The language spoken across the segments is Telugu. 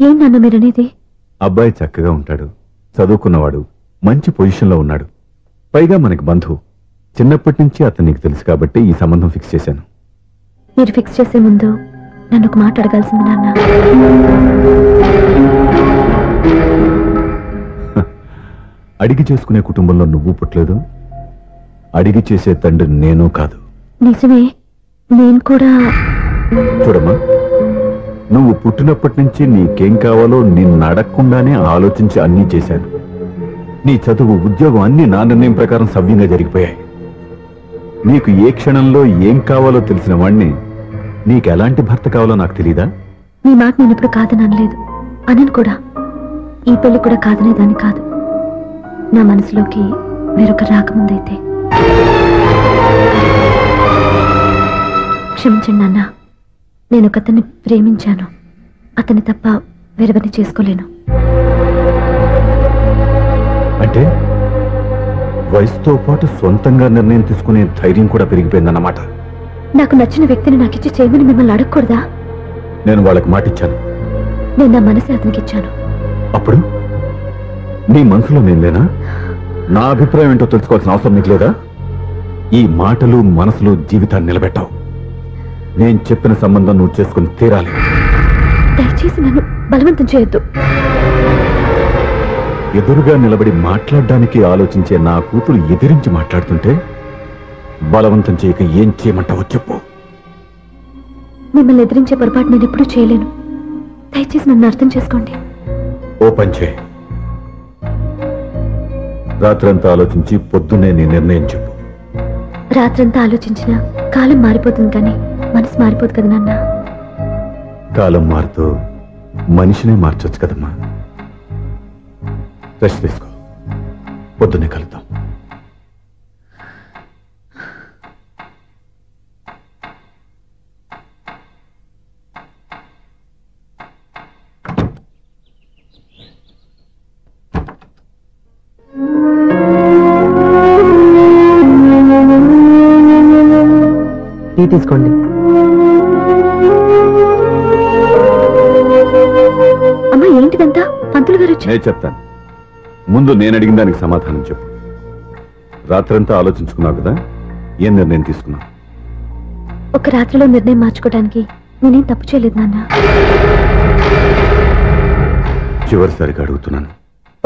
ఏం నాన్న మీరనేది? అబ్బాయి చక్కగా ఉంటాడు, చదువుకున్నవాడు, మంచి పొజిషన్లో ఉన్నాడు. పైగా మనకి బంధువు. చిన్నప్పటి నుంచి అతను నీకు తెలుసు కాబట్టి ఈ సంబంధం ఫిక్స్ చేశాను. మీరు ఫిక్స్ చేసే ముందు నన్ను ఒక మాట అడగాల్సింది నాన్న. అడిగి చేసుకునే కుటుంబంలో నువ్వు పుట్టలేదు, అడిగి చేసే తండ్రి నేను కాదు. నిజమే, నేను కూడా. చూడమ్మా, నువ్వు పుట్టినప్పటి నుంచి నీకేం కావాలో నిన్ను అడగకుండానే ఆలోచించి అన్నీ చేశాను. నీ చదువు, ఉద్యోగం అన్నీ నా నిర్ణయం ప్రకారం సవ్యంగా జరిగిపోయాయి. నీకు ఏ క్షణంలో ఏం కావాలో తెలిసిన వాణ్ణి నీకు ఎలాంటి భర్త కావాలో నాకు తెలీదా? నీ మాట నేను ఇప్పుడు కాదని అనలేదు, అనను కూడా. ఈ పెళ్లి కూడా కాదనేదాన్ని కాదు. నా మనసులోకి వేరొక రాకముందైతే. క్షమించండి నాన్న, నేను ఒకతన్ని ప్రేమించాను. అతన్ని తప్ప వేరెవరిని చేసుకోలేను. అంటే వయసుతో పాటు సొంతంగా నిర్ణయం తీసుకునే ధైర్యం కూడా పెరిగిపోయిందన్నమాట. నాకు నచ్చిన వ్యక్తిని నాకిచ్చి చేయమని మిమ్మల్ని అడగకూడదా? నేను వాళ్ళకి మాట ఇచ్చాను. నేను నా మనసే అతనికి ఇచ్చాను. అప్పుడు నీ మనసులో నేను లేనా? నా అభిప్రాయం ఏంటో తెలుసుకోవాల్సిన అవసరం నీకు లేదా? ఈ మాటలు మనసులో జీవితాన్ని నిలబెట్టావు. నేను చెప్పిన సంబంధం నువ్వు చేసుకుని తీరాలి. దయచేసి నన్ను బలవంతం చేయొద్దు. ఎదురుగా నిలబడి మాట్లాడడానికి ఆలోచించే నా కూతురు ఎదిరించి మాట్లాడుతుంటే బలవంతం చేయక ఏం చేయమంటావో చెప్పు. మిమ్మల్ని ఎదిరించే పొరపాటు నేను ఎప్పుడూ చేయలేను. దయచేసి నన్ను అర్థం చేసుకోండి. ఓ పని చేయి, రాత్రంతా ఆలోచించి పొద్దున్నే నీ నిర్ణయం చెప్పు. రాత్రంతా ఆలోచించినా కాలం మారిపోతుంది, కానీ మనసు మారిపోదు కదా నాన్న. కాలం మారుతూ మనిషినే మార్చొచ్చు కదమ్మా. రెస్ట్ తీసుకో, పొద్దున్నే కలుద్దాం. టీ తీసుకోండి. అమ్మా, ఏంటిదంతా? పంతులు గారు నేను చెప్తాను. ముందు నేను అడిగిన దానికి సమాధానం చెప్పు. రాత్రంతా ఆలోచించుకున్నావు కదా, ఏం నిర్ణయం తీసుకున్నావు? ఒక రాత్రిలో నిర్ణయం మార్చుకోవడానికి నేనేం తప్పు చేయలేదు నాన్న. చివరిసారిగా అడుగుతున్నాను.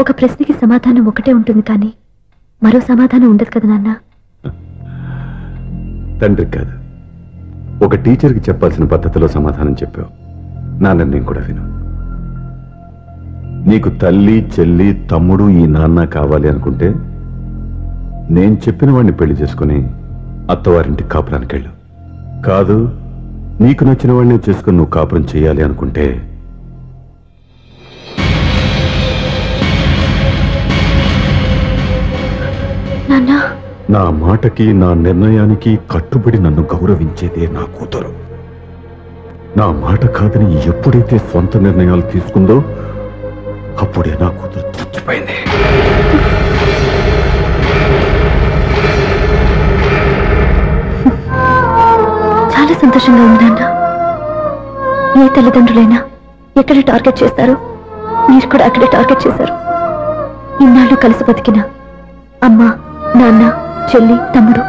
ఒక ప్రశ్నకి సమాధానం ఒకటే ఉంటుంది, కానీ మరో సమాధానం ఉండదు కదా నాన్న. తండ్రికి కాదు, ఒక టీచర్కి చెప్పాల్సిన పద్ధతిలో సమాధానం చెప్పావు. నా నిర్ణయం కూడా విను. నీకు తల్లి, చెల్లి, తమ్ముడు, ఈ నాన్న కావాలి అనుకుంటే నేను చెప్పిన వాడిని పెళ్లి చేసుకుని అత్తవారింటికి కాపురానికి వెళ్ళు. కాదు, నీకు నచ్చిన వాడిని చేసుకుని నువ్వు కాపురం చేయాలి అనుకుంటే నా మాటకి, నా నిర్ణయానికి కట్టుబడి నన్ను గౌరవించేదే నా కూతురు. నా మాట కాదని ఎప్పుడైతే సొంత నిర్ణయాలు తీసుకుందో అప్పుడే నా కూతురు చచ్చిపోయింది. చాలా సంతోషంగా ఉంది నాన్న. ఏ తల్లిదండ్రులైనా ఎక్కడ టార్గెట్ చేస్తారో మీరు కూడా అక్కడే టార్గెట్ చేశారు. ఇన్నాళ్ళు కలిసి బతికిన అమ్మ, నాన్న, చెల్లి, తమ్ముడు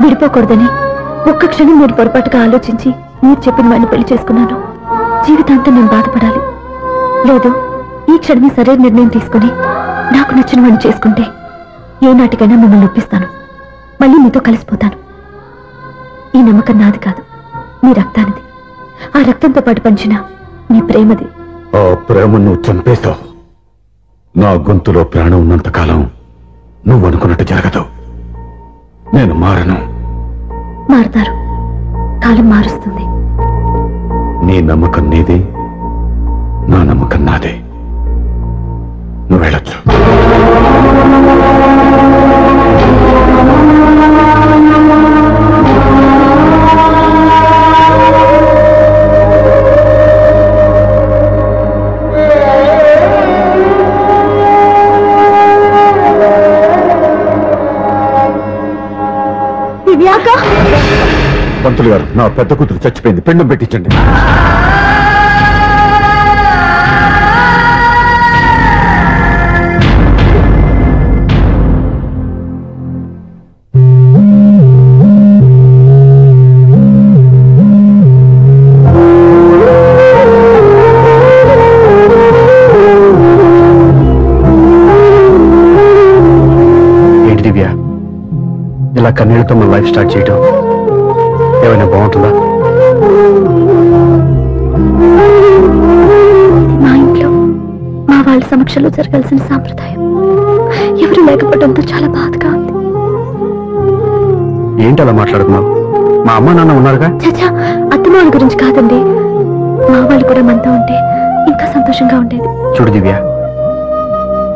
విడిపోకూడదని ఒక్క క్షణం నేను పొరపాటుగా ఆలోచించి మీరు చెప్పిన వాడిని పెళ్లి చేసుకున్నాను. జీవితాంతం నేను బాధపడాలి. లేదు, ఈ క్షణమే సరైన నిర్ణయం తీసుకుని నాకు నచ్చిన వాడిని చేసుకుంటే ఏ నాటికైనా మిమ్మల్ని ఒప్పిస్తాను. మళ్ళీ మీతో కలిసిపోతాను. ఈ నమ్మకం నాది కాదు, మీ రక్తానిది. ఆ రక్తంతో పాటు పంచిన మీ ప్రేమది. ఆ ప్రేమ నువ్వు చంపేశావు. నా గొంతులో ప్రాణం ఉన్నంతకాలం నువ్వు అనుకున్నట్టు జరగదు. నేను మారను. మారుతారు, కాలం మారుస్తుంది. నీ నమ్మకం నీది, నా నమ్మకం నాదే. నువ్వు వెళ్ళొచ్చు. పంతులు గారు, నా పెద్ద కూతురు చచ్చిపోయింది, పిండం పెట్టించండి. కన్నీళ్లతో మన లైఫ్ స్టార్ట్ చేయటం ఏమైనా బాగుంటుందా? మా ఇంట్లో మా వాళ్ళ సమక్షంలో జరగాల్సిన సాంప్రదాయం ఎవరు లేకపోవడంతో చాలా బాధగా ఉంది. ఏంటి అలా మాట్లాడుతున్నావు? మా అమ్మ నాన్న ఉన్నారుగా. చచ్చా, అత్తమాల గురించి కాదండి. మా వాళ్ళు కూడా మనతో ఉంటే ఇంకా సంతోషంగా ఉండేది. చూడు దివ్య,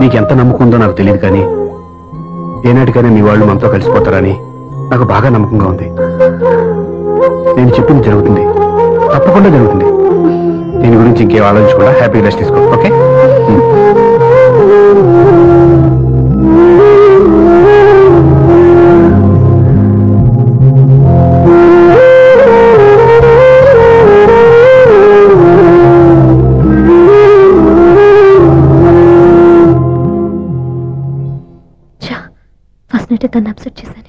నీకెంత నమ్మకం ఉందో నాకు తెలియదు, కానీ ఏనాటికైనా నీ వాళ్ళు మనతో కలిసిపోతారని నాకు బాగా నమ్మకంగా ఉంది. నేను చెప్పింది జరుగుతుంది, తప్పకుండా జరుగుతుంది. దీని గురించి ఇంకేం ఆలోచించకుండా హ్యాపీ రెస్ట్ తీసుకో. ఓకే? ఫస్ట్ నైట్ తను అప్సెట్ చేశాను.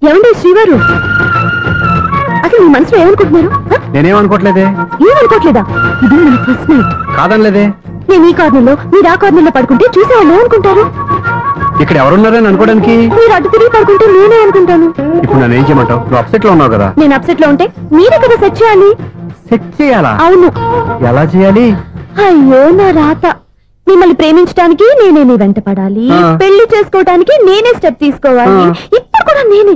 ఏమండి శ్రీవారు, అసలు మీ మనసులో ఏమనుకుంటున్నారు? నేనేమనుకోవట్లేదే. ఏమనుకోవట్లేదా? ఇది మన ఫస్ట్ నైట్. కాదనలేదే. నేను ఈ కార్నర్లో మీరు ఆ కార్నర్లో పడుకుంటే చూసేవాళ్ళు ఏమనుకుంటారు? ఇక్కడ ఎవరున్నారని అనుకోవడానికి. మీరు అటు తిరిగి పడుకుంటే నేనే అనుకుంటాను. ఇప్పుడు నన్ను ఏం చేయమంటావు? నువ్వు అప్సెట్ లో ఉన్నావు కదా. నేను అప్సెట్ లో ఉంటే మీరే కదా సెట్ చేయాలి. సెట్ చేయాలా? అవును. ఎలా చేయాలి? అయ్యో నా రాత. మిమ్మల్ని ప్రేమించడానికి నేనే నీ వెంట పడాలి, పెళ్లి చేసుకోవడానికి నేనే స్టెప్ తీసుకోవాలి. ఇప్పుడు కూడా నేనే.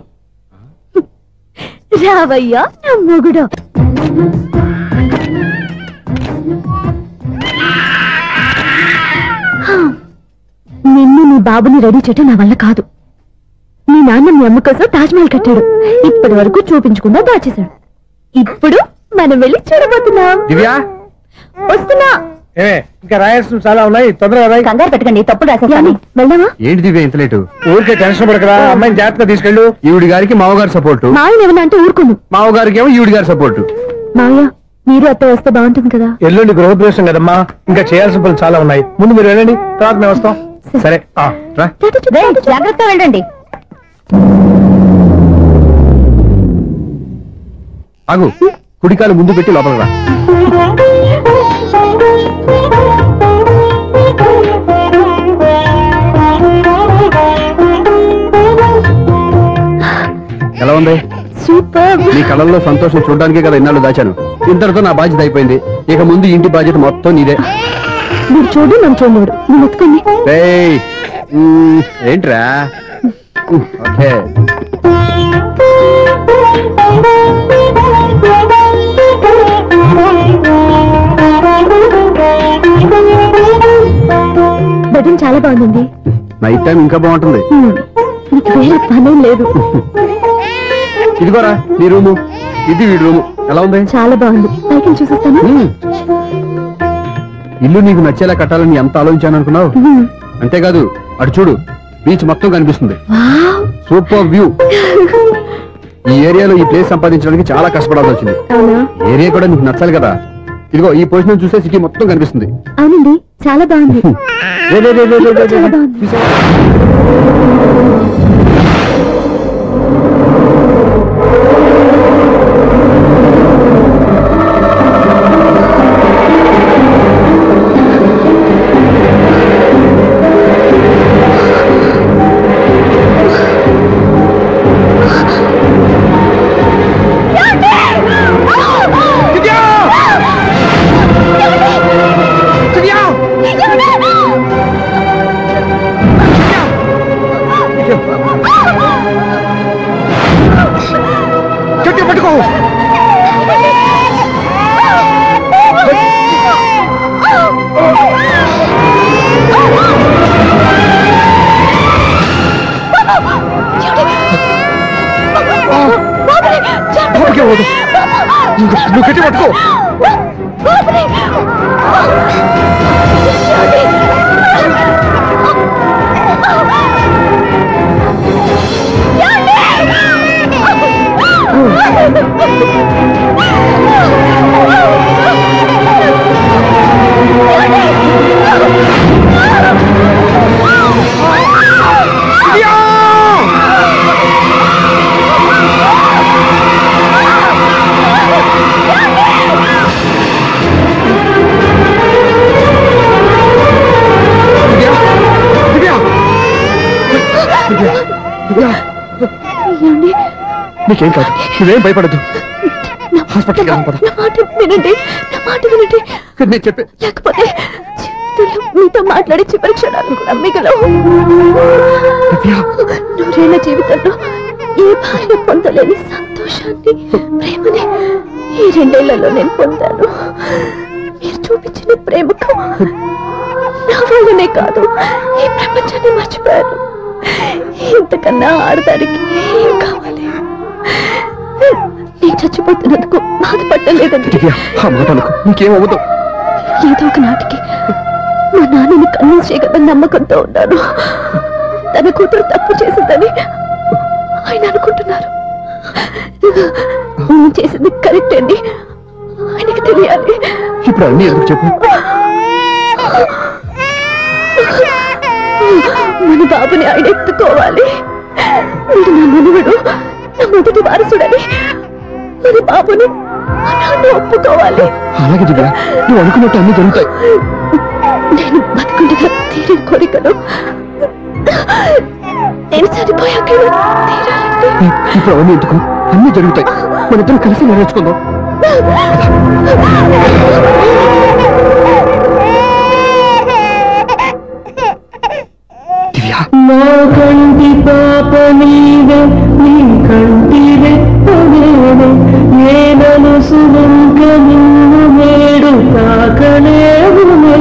రావయ్యా నా మొగుడు. నిన్ను నీ బాబుని రెడీ చేయటం నా వల్ల కాదు. మీ నాన్న మీ అమ్మ కోసం తాజ్మహల్ కట్టాడు, ఇప్పటి వరకు చూపించకుండా దాచేశాడు. ఇప్పుడు మనం వెళ్ళి చూడబోతున్నాం. వస్తున్నా. ఇంకా రాయాల్సిన చాలా ఉన్నాయి, తొందరగా రాయి. కంగారు పెట్టకండి, తప్పుడు రాసేసాను. వెళ్దామా? ఏంటి దివ్య ఇంత లేటు? ఊరికే టెన్షన్ పడకరా, అమ్మాయిని జాగ్రత్తగా తీసుకెళ్ళు. ఈవిడి గారికి మావగారు సపోర్టు, మావయ్య ఏమన్నా అంటే ఊరుకోను. మావగారికి ఏమో ఈవిడి గారి సపోర్టు. మావయ్య మీరు అత్త వస్తే బాగుంటుంది కదా. ఎల్లుండి గృహప్రవేశం కదమ్మా, ఇంకా చేయాల్సిన పనులు చాలా ఉన్నాయి. ముందు మీరు వెళ్ళండి, తర్వాత మేము వస్తాం. సరే రా. జాగ్రత్తగా వెళ్ళండి. ఆగు, కుడికాలు ముందు పెట్టి లోపల రా. ఎలా ఉంది? సూపర్. నీ కళ్ళల్లో సంతోషం చూడడానికే కదా ఇన్నాళ్ళు దాచాను. ఇంతటితో నా బాధ్యత అయిపోయింది. ఇక ముందు ఇంటి బాధ్యత మొత్తం నీదే. మీరు చూడు, నన్ను చూడలేడు. నేను ఎత్తుకోండి. ఏంట్రా? ఓకే. బెడ్రూమ్ చాలా బాగుంది. నైట్ టైం ఇంకా బాగుంటుంది. నీకు వేరే పనేం లేదు. ఇదిగోరా నీ రూము, ఇది వీడి రూము. ఎలా ఉంది? చాలా బాగుంది. పైకి చూసేస్తాను. ఇల్లు నీకు నచ్చేలా కట్టాలని ఎంత ఆలోచించాను అనుకున్నావు? అంతేకాదు, అటు చూడు, బీచ్ మొత్తం కనిపిస్తుంది. Super view. ఈ ఏరియాలో ఈ ప్లేస్ సంపాదించడానికి చాలా కష్టపడాల్సి వచ్చింది. ఏరియా కూడా నీకు నచ్చాలి కదా. ఇదిగో ఈ పొజిషన్ చూస్తే సిటీ మొత్తం కనిపిస్తుంది. అవునండి, చాలా బాగుంది. చాలా బాగుంది. నువ్వు గట్టి పట్టుకో. నీకేం కాదు, నువ్వేం భయపడద్దు. హాస్పిటల్కి వెళ్దాం పద. నా మాట వినండి, నా మాట వినండి. నేను చెప్పే లేకపోతే జీవితంలో మీతో మాట్లాడి చివరి క్షణాలు కూడా మిగలవు. నూరేళ్ల జీవితంలో ఏ భార్య పొందలేని సంతోషాన్ని, ప్రేమని ఈ 2 ఏళ్లలో నేను పొందాను. మీరు చూపించిన ప్రేమకు నా వాళ్ళనే కాదు, ఈ ప్రపంచాన్ని మర్చిపోయాను. ఇంతకన్నా ఆడదానికి ఏం కావాలి? నేను చచ్చిపోతున్నందుకు బాధపడలేదండి. నీకేమవుతావు? ఏదో ఒక నాటికి మా నాన్నని కన్విన్స్ చేయగల నమ్మకంతో ఉన్నాను. తన కూతురు తప్పు చేసిందని ఆయన అనుకుంటున్నారు. నేను చేసింది కరెక్ట్ అండి, ఆయనకి తెలియాలి. ఇప్పుడు అన్ని ఎందుకు చెప్పు? మన బాబుని ఆయన ఎత్తుకోవాలి. వీడు నా మనవడు, నా మొదటి వారసుడని మన బాబుని నాన్న ఒప్పుకోవాలి. అలాగే దివ్య, నువ్వు అనుకున్నట్టు అన్ని జరుగుతాయి. నేను బతుకుండగా తీరిన కోరికను నేను చనిపోయాక తీరాలంటే ఇప్పుడు అవన్నీ ఎందుకు? అన్ని జరుగుతాయి, మన ఇద్దరం కలిసి నెరవేర్చుకుందాం. నా కంటి పాప నీవే, నీ కంటి రెప్పవేనే, నేనను సుమంక నిన్ను నేడు తాకలేవునే.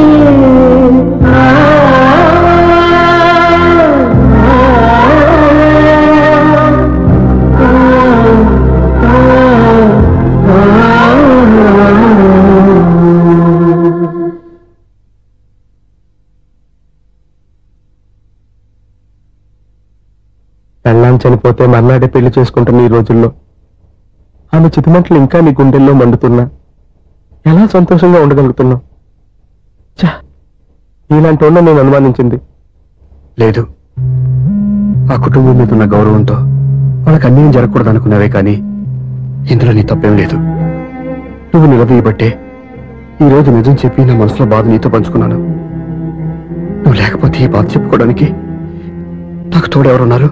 పెళ్ళాం చనిపోతే మర్నాడే పెళ్లి చేసుకుంటున్న ఈ రోజుల్లో ఆమె చితిమంటలు ఇంకా నీ గుండెల్లో మండుతున్నా ఎలా సంతోషంగా ఉండగలుగుతున్నావు? ఇలాంటి ఉన్న నేను అనుమానించింది లేదు. ఆ కుటుంబం మీద ఉన్న గౌరవంతో వాళ్ళకి అన్యాయం జరగకూడదు అనుకున్నావే కానీ ఇందులో నీ తప్పేం లేదు. నువ్వు నిలదీయబట్టే ఈ రోజు నిజం చెప్పి నా మనసులో బాధ నీతో పంచుకున్నాను. నువ్వు లేకపోతే ఈ బాధ చెప్పుకోవడానికి నాకు తోడెవరున్నారు?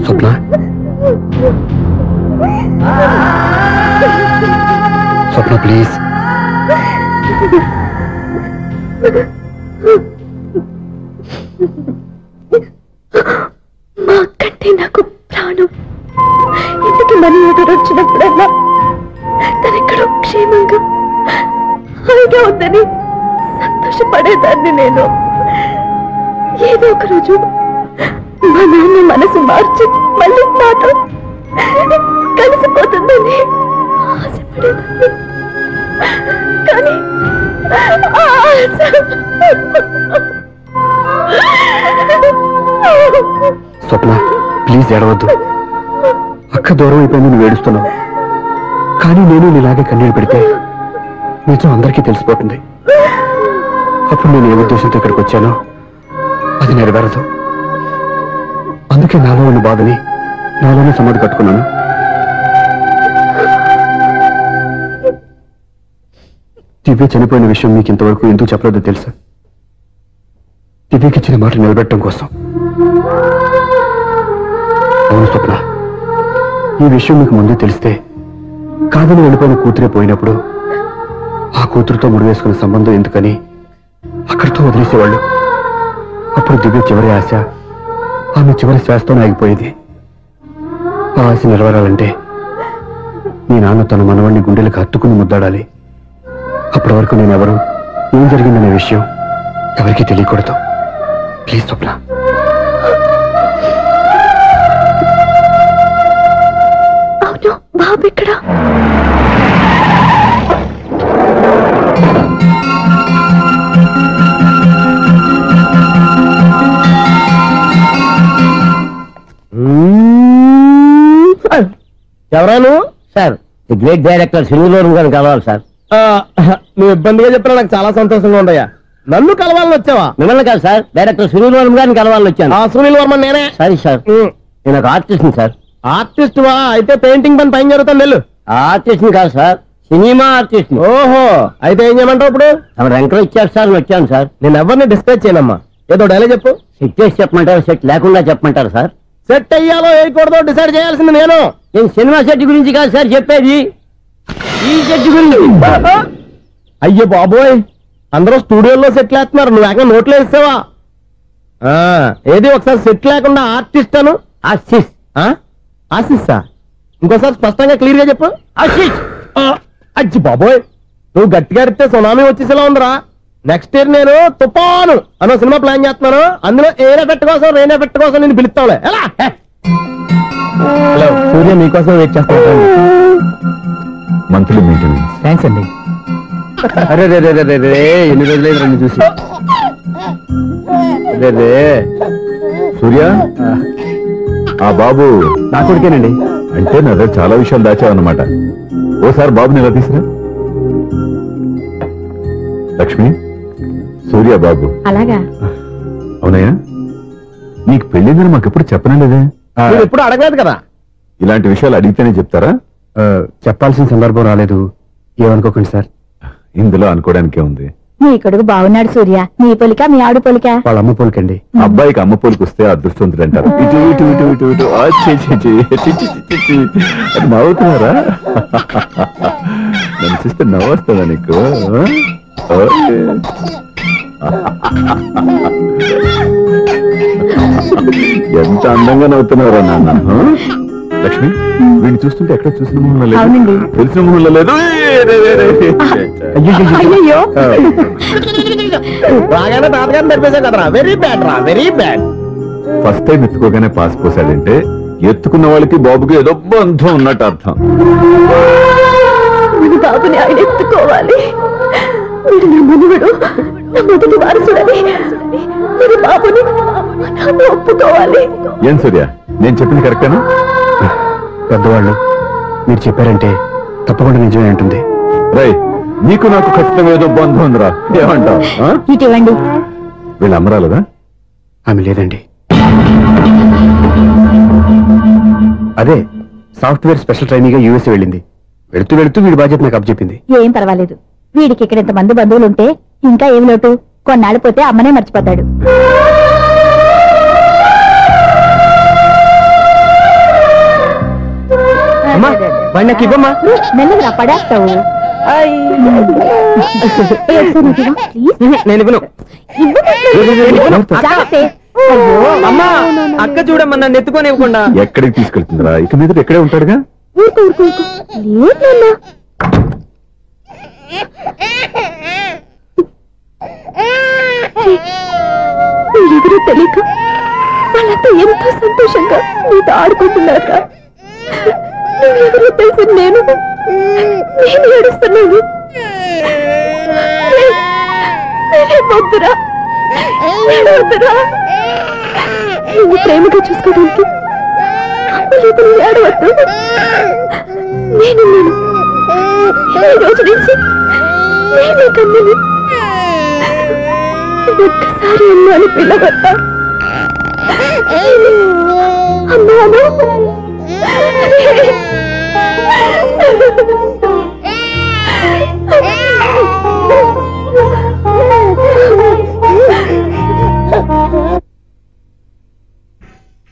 స్వప్న, స్వప్న ప్లీజ్. మా కంటే నాకు ప్రాణం. ఇంటికి మనీ ఆర్డర్ వచ్చినప్పుడల్లా తనెక్కడో క్షేమంగా హాయిగా ఉందని సంతోషపడేదాన్ని నేను. ఏదో ఒక రోజు మా నాన్న మనసు మార్చి మళ్ళీ నాతో కలిసిపోతుందని ఆశపడేదాన్ని. కానీ స్వప్న ప్లీజ్ ఏడవద్దు. అక్క దూరం అయిపోయింది, నువ్వు ఏడుస్తున్నావు. కానీ నేను నీలాగే కన్నీళ్ళు పెడితే నిజం అందరికీ తెలిసిపోతుంది. అప్పుడు నేను ఏ ఉద్దేశంతో ఇక్కడికి వచ్చానో అది నెరవేరదు. అందుకే నాలో ఉన్న బాధని నాలోనే సమాధి కట్టుకున్నాను. దివ్య చనిపోయిన విషయం మీకు ఇంతవరకు ఎందుకు చెప్పలేదో తెలుసా? దివ్యకి ఇచ్చిన మాట నిలబెట్టడం కోసం. అవును స్వప్న, ఈ విషయం మీకు ముందే తెలిస్తే కాదని వెళ్ళిపోయిన కూతురే పోయినప్పుడు ఆ కూతురుతో ముడివేసుకున్న సంబంధం ఎందుకని అక్కడితో వదిలేసేవాళ్ళు. అప్పుడు దివ్య చివరి ఆశ ఆమె చివరి శ్వాసతోనే ఆగిపోయేది. ఆ ఆశ నెరవేరాలంటే మీ నాన్న తన మనవాడిని గుండెలకు హత్తుకుని ముద్దాడాలి. అప్పటి వరకు నేను ఎవరు, ఏం జరిగిందనే విషయం ఎవరికీ తెలియకూడదు. ప్లీజ్ స్వప్న. అవును బాబు ఇక్కడ. ఎవరాను సార్? ది గ్రేట్ డైరెక్టర్ సింగులూరు గారిని కలవాలి సార్. నువ్వు ఇబ్బందిగా చెప్పినా నాకు చాలా సంతోషంగా ఉందయ్యా. నన్ను కలవాలని వచ్చావా? మిమ్మల్ని కాదు సార్, డైరెక్టర్ సునీల్ వర్మ గారిని కలవాలని వచ్చాను. సునీల్ వర్మ నేనే. సారీ సార్, నేను ఒక ఆర్టిస్ట్ సార్. ఆర్టిస్ట్ వా? అయితే పెయింటింగ్ పని పైన జరుగుతుంది వెళ్ళు. ఆర్టిస్ట్ కాదు సార్, సినిమా ఆర్టిస్ట్. ఓహో, అయితే ఏం చేయమంటావు ఇప్పుడు? తమ ఎంకరేజ్ ఇచ్చారు సార్, వచ్చాను సార్. నేను ఎవరిని డిస్కస్ చేయనమ్మా, ఏదో డైలాగ్ చెప్పు. సెట్ చేసి చెప్పమంటారు, సెట్ లేకుండా చెప్పమంటారు సార్? సెట్ అయ్యాలో వేయకూడదో డిసైడ్ చేయాల్సింది నేను. నేను సినిమా సెట్ గురించి కాదు సార్ చెప్పేది, ఈ సెట్ గురించి. అయ్యో బాబోయ్, అందరూ స్టూడియోలో సెట్ లేస్తున్నారు, నువ్వు ఏకంగా నోట్లో వేసావా? ఏది ఒకసారి సెట్ లేకుండా ఆర్టిస్ట్ అను. ఆశిష్. ఆశిస్సా? ఇంకోసారి స్పష్టంగా క్లియర్ గా చెప్పు. ఆశిష్. అచ్చి బాబోయ్, నువ్వు గట్టిగా అడిగితే సునామీ వచ్చేసేలా ఉందిరా. నెక్స్ట్ ఇయర్ నేను తుఫాను అన్న సినిమా ప్లాన్ చేస్తున్నాను, అందులో ఎయిర్ ఎఫెక్ట్ కోసం రెయిన్ ఎఫెక్ట్ కోసం నేను పిలుస్తావులే. ఎలా? హలో, సూర్య మీకోసం వెయిట్ చేస్తాను. Monthly maintenance. థ్యాంక్స్ అండి. అరే రే రే రే రే, ఎన్ని రోజులైంది రండి చూసి. అరే రే సూర్య, ఆ బాబు నా కొడుకేనండి. అంటే నా దగ్గర చాలా విషయాలు దాచావన్నమాట. ఓసారి బాబుని ఎలా తీసురా. లక్ష్మి, సూర్య బాబు. అలాగా? అవునయ్యా, నీకు పెళ్ళిందని మాకెప్పుడు చెప్పనలేదే. మీరు ఎప్పుడు అడగలేదు కదా. ఇలాంటి విషయాలు అడిగితేనే చెప్తారా? చెప్పాల్సిన సందర్భం రాలేదు, ఏమనుకోకండి సార్. ఇందులో అనుకోవడానికే ఉంది. నీ కొడుకు బాగున్నాడు సూర్య. నీ పొలిక మీ ఆడు పొలిక? వాళ్ళ అమ్మ పోలికండి. అబ్బాయికి అమ్మ పోలికి వస్తే అదృష్టవంతుడు అంటారు. ఇటు ఇటు ఇటు ఇటు ఇటు ఆ, ఛీ, ఛీ, ఛీ, ఛీ, ఛీ, ఛీ, ఛీ. అది నవ్వుతున్నారా? నన్ను చూస్తే నవ్వొస్తుందా నీకు? ఓకే. ఎంత అందంగా నవ్వుతున్నారా నాన్న. లక్ష్మి, వీడిని చూస్తుంటే ఎక్కడ చూసిన మొహంలో లేదు, అవునండి. తెలిసిన మొహంలో లేదు. అయ్యో, బాగానే తాతగారిని తెరిపేశాం కదరా. వెరీ బ్యాడ్ రా, వెరీ బ్యాడ్. ఫస్ట్ టైం ఎత్తుకోగానే పాస్ పోసాడంటే ఎత్తుకున్న వాళ్ళకి బాబుకి ఏదో బంధం ఉన్నట్టు అర్థం. మన బాబుని ఆయన ఎత్తుకోవాలి. వీడు నా మనువడు, నా మొదటి వారసుడని మన బాబుని నాన్న ఒప్పుకోవాలి. ఏం సూర్య, నేను చెప్పింది కరెక్టేనా? పెద్దవాళ్ళు మీరు చెప్పారంటే తప్పకుండా నిజమే ఉంటుంది. రై, నీకు నాకు ఖచ్చితంగా ఏదో బంధం ఉందిరా, ఏమంటావు? ఇటువంటి వీళ్ళు అమ్మరాలదా? ఆమె లేదండి. అదే సాఫ్ట్వేర్ స్పెషల్ ట్రైనింగ్ గా యూఎస్ వెళ్ళింది. వెళుతూ వెళుతూ వీడి బాధ్యత నాకు అప్పచెప్పింది. ఏం పర్వాలేదు. వీడికి ఇక్కడ ఇంతమంది బంధువులుంటే ఇంకా ఏం లోటు. కొన్నాళ్ళు పోతే అమ్మనే మర్చిపోతాడు. మెల్లగా పడేస్తావు. నేను ఇవ్వను. అమ్మా, అక్క చూడమ్మా, నన్ను ఎత్తుకొని ఇవ్వకుండా. ఎక్కడికి తీసుకెళ్తుందిరా? ఇక మీద ఎక్కడే ఉంటాడుగా. ఊరుకో ఊరుకో ఊరుకో. లేదు నాన్న. మీరెవరో తెలియక వాళ్ళంతా ఎంతో సంతోషంగా మీతో ఆడుకుంటున్నారా? నువ్వెవరో తెలిసి నేను ఏడుస్తున్నాను. వద్దురా, వద్దురా. నువ్వు ప్రేమగా చూసుకోవడానికి ఏడవద్దు. నేను ఈ రోజు నుంచి నేనే కన్నుని. ఒక్కసారి అమ్మాని పిల్లవద్దా? అమ్మాను.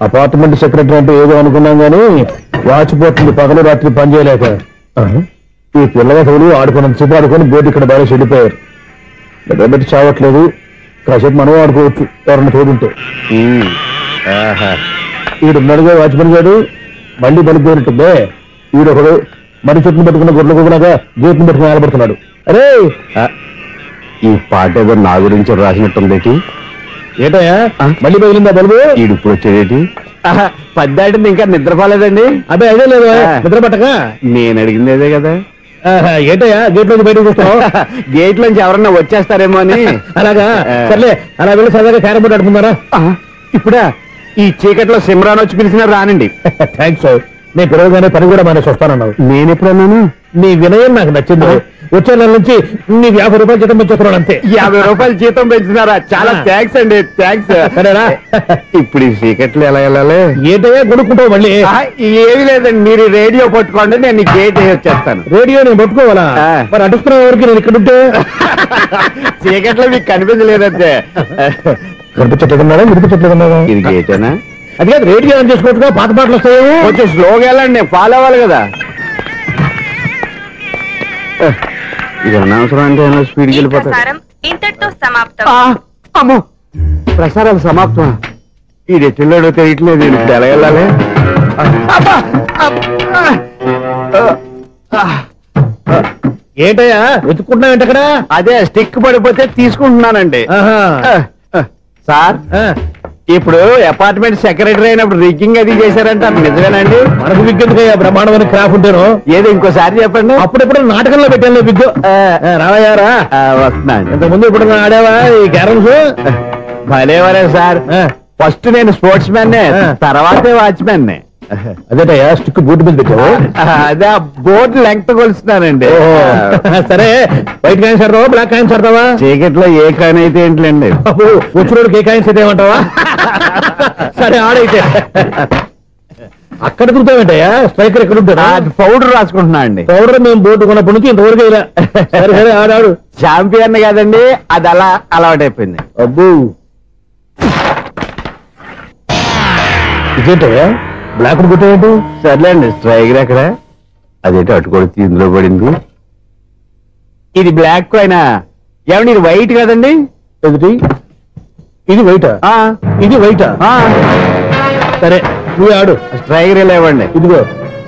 అపార్ట్మెంట్ సెక్రటరీ అంటే ఏదో అనుకున్నాం గానీ వాచిపోతుంది పగలు రాత్రి పని చేయలేక. ఈ పిల్లవసలు ఆడుకున్నంతసేపు ఆడుకొని బోర్డు ఇక్కడ బాగా చెడిపోయారు. నిద్రబెట్టి చావట్లేదు, కాసేపు మనం ఆడుకోవచ్చు ఎవరన్నా తోడుంటే. ఈడున్నాడుగా వాచ్మెన్ గారు, మళ్ళీ పలిపోయినట్టుందే. ఈడొకడు మరి చెట్టును పెట్టుకున్న గొడ్ల కుదలాగా గేట్ని పెట్టుకుని నిలబడుతున్నాడు. అరే, ఈ పాట ఏదో నా గురించి రాసినట్టుంది. ఏటయ్యా మళ్ళీ పగిలిందా బల్బు? ఈడు ఇప్పుడు వచ్చేదేటి? పద్దాటింది ఇంకా నిద్రపోలేదండి. అదే అదే లేదు నిద్ర పట్టక. నేను అడిగింది అదే కదా. ఏటయ్యా గేట్ నుంచి బయటకు వస్తావు? గేట్ నుంచి ఎవరన్నా వచ్చేస్తారేమో అని. అలాగా, సర్లే అలా వెళ్ళి సరదాగా క్యారం బోర్డు ఆడుకున్నారా? ఇప్పుడా? ఈ చీకట్లో సిమ్రాన్ వచ్చి పిలిచినా రానండి. థ్యాంక్స్. నేను పిలవగానే పని కూడా మానేసి వస్తానన్నావు. నేను ఎప్పుడన్నాను? నీ వినయం నాకు నచ్చింది. వచ్చే నెల నుంచి నీకు 50 రూపాయలు జీతం పెంచుతున్నాడు అంతే. 50 రూపాయలు జీతం పెంచినారా? చాలా థ్యాంక్స్ అండి, థ్యాంక్స్. సరేనా? ఇప్పుడు ఈ చీకట్లు ఎలా వెళ్ళాలి? ఏంటయ్యా కొనుక్కుంటావు మళ్ళీ? ఏమి లేదండి, మీరు రేడియో పట్టుకోండి, నేను గేట్ వేసి వచ్చేస్తాను. రేడియో నేను పట్టుకోవాలా? మరి అడుస్తున్నా ఎవరికి నేను ఇక్కడ ఉంటే? చీకట్లో మీకు కనిపించలేదంటే. కనిపించట్లేదన్నారా వినిపించట్లేదన్నారా? ఇది గేటేనా? అది కాదు, రేడియో ఆన్ చేసుకోవచ్చుగా, పాత పాటలు వస్తాయేమో. కొంచెం స్లోగా వెళ్ళండి, ఫాలో అవ్వాలి కదా. ఇది అనవసరం అంటే స్పీడ్కి వెళ్ళిపోతారు. ఇంతటితో సమాప్తం. అమ్మో, ప్రసారాలు సమాప్తం. ఇది ఎట్టిల్లాడో తెలియట్లేదు, నేను ఇప్పుడు ఎలా వెళ్ళాలి? ఏంటయ్యా వెతుక్కుంటున్నావు ఏంటక్కడ? అదే స్టిక్ పడిపోతే తీసుకుంటున్నానండి. సార్, ఇప్పుడు అపార్ట్మెంట్ సెక్రటరీ అయినప్పుడు రిగ్గింగ్ అది చేశారంట, నిజమేనండి? మనకు విగ్గెందుకయ్యా బ్రహ్మాండమైన క్రాఫ్ ఉంటాను. ఏదో ఇంకోసారి చెప్పండి. అప్పుడెప్పుడు నాటకంలో పెట్టాను విగ్గు. రావయ్యారా? వస్తున్నాను. ఇంతకుముందు ఇప్పుడు ఆడావా ఈ క్యారమ్స్? భలేవరే సార్, ఫస్ట్ నేను స్పోర్ట్స్ మ్యాన్, తర్వాతే వాచ్మెన్. అదేటయ్యా స్టిక్ బూట్ మీద పెట్టావు? అదే బోర్డు లెంగ్త్ కొలుస్తున్నానండి. సరే, వైట్ కాయిన్స్ ఆడతావా బ్లాక్ కాయిన్స్ ఆడతావా? చీకట్లో ఏ కాయిన్ అయితే ఏంటండి, వచ్చినోడికి ఏ కాయిన్స్ అయితే ఏమంటావా? సరే ఆడైతే. అక్కడ తిరుగుతావేంటయ్యా? స్ట్రైకర్ ఎక్కడ ఉంటాడా? పౌడర్ రాసుకుంటున్నా అండి. పౌడర్ మేము బోర్డు కొన్నప్పటి నుంచి ఇంతవరకు ఇలా. సరే సరే ఆడాడు. ఛాంపియన్ కదండి, అది అలా అలవాటైపోయింది. అబ్బు, ఇదేంటయ్యా బ్లాక్ కొట్టేయండి? సర్లేండి, స్ట్రైకర్ ఎక్కడ? అదేంటి అటుకొడితే ఇందులో పడింది. ఇది బ్లాక్ అయినా ఏమండి, ఇది వైట్ కదండి? ఎదుటి ఇది వైటా? ఇది వైటా? సరే నువ్వు ఆడు. స్ట్రైకర్ ఇలా ఇవ్వండి. ఇదిగో